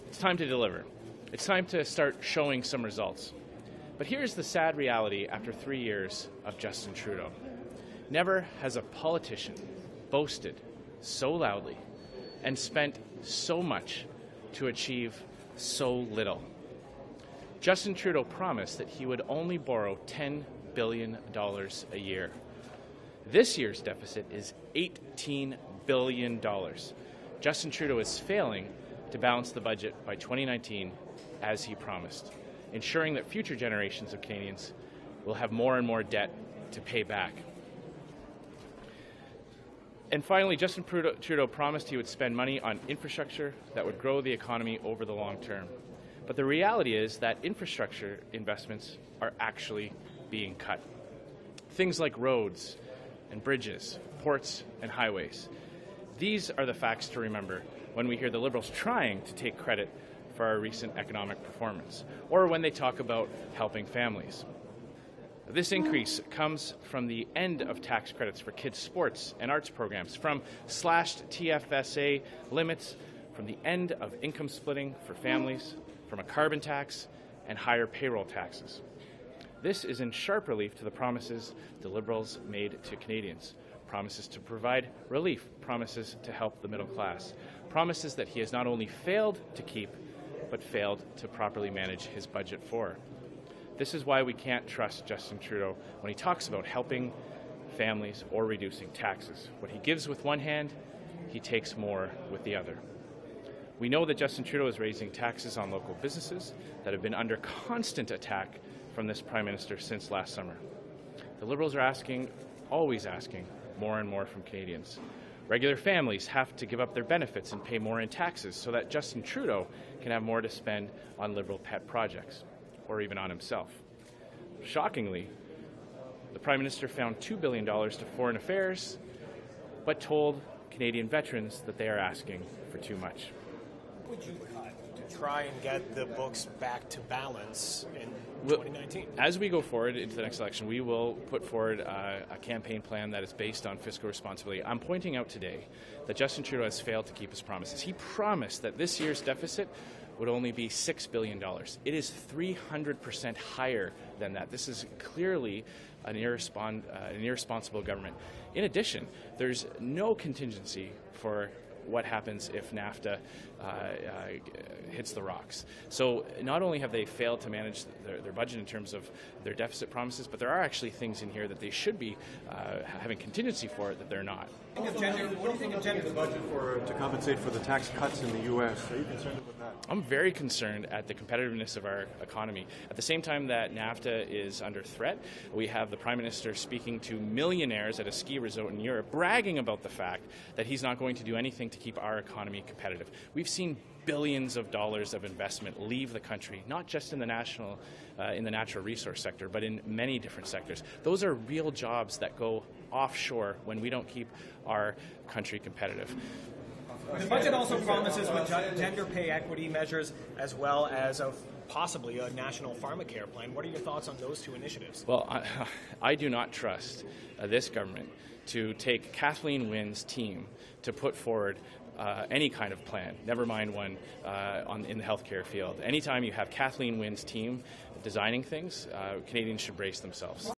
It's time to deliver. It's time to start showing some results. But here's the sad reality after 3 years of Justin Trudeau. Never has a politician boasted so loudly and spent so much to achieve so little. Justin Trudeau promised that he would only borrow $10 billion a year. This year's deficit is $18 billion. Justin Trudeau is failing to balance the budget by 2019 as he promised, ensuring that future generations of Canadians will have more and more debt to pay back. And finally, Justin Trudeau promised he would spend money on infrastructure that would grow the economy over the long term. But the reality is that infrastructure investments are actually being cut. Things like roads and bridges, ports and highways. These are the facts to remember when we hear the Liberals trying to take credit for our recent economic performance, or when they talk about helping families. This increase comes from the end of tax credits for kids' sports and arts programs, from slashed TFSA limits, from the end of income splitting for families, from a carbon tax, and higher payroll taxes. This is in sharp relief to the promises the Liberals made to Canadians. Promises to provide relief, promises to help the middle class, promises that he has not only failed to keep, but failed to properly manage his budget for. This is why we can't trust Justin Trudeau when he talks about helping families or reducing taxes. What he gives with one hand, he takes more with the other. We know that Justin Trudeau is raising taxes on local businesses that have been under constant attack from this Prime Minister since last summer. The Liberals are asking, always asking, more and more from Canadians. Regular families have to give up their benefits and pay more in taxes so that Justin Trudeau can have more to spend on Liberal pet projects, or even on himself. Shockingly, the Prime Minister found $2 billion to foreign affairs, but told Canadian veterans that they are asking for too much. Would you cut to try and get the books back to balance in 2019? As we go forward into the next election, we will put forward a campaign plan that is based on fiscal responsibility. I'm pointing out today that Justin Trudeau has failed to keep his promises. He promised that this year's deficit would only be $6 billion. It is 300% higher than that. This is clearly an irresponsible government. In addition, there's no contingency for what happens if NAFTA hits the rocks. So not only have they failed to manage their budget in terms of their deficit promises, but there are actually things in here that they should be having contingency for that they're not. What do you think of the budget to compensate for the tax cuts in the U.S.? Are you concerned about that? I'm very concerned at the competitiveness of our economy. At the same time that NAFTA is under threat, we have the Prime Minister speaking to millionaires at a ski resort in Europe, bragging about the fact that he's not going to do anything to keep our economy competitive. We've seen billions of dollars of investment leave the country, not just in the natural resource sector, but in many different sectors. Those are real jobs that go offshore when we don't keep our country competitive. The budget also promises with gender pay equity measures as well as possibly a national pharmacare plan. What are your thoughts on those two initiatives? Well, I do not trust this government to take Kathleen Wynne's team to put forward any kind of plan, never mind one in the healthcare field. Anytime you have Kathleen Wynne's team designing things, Canadians should brace themselves.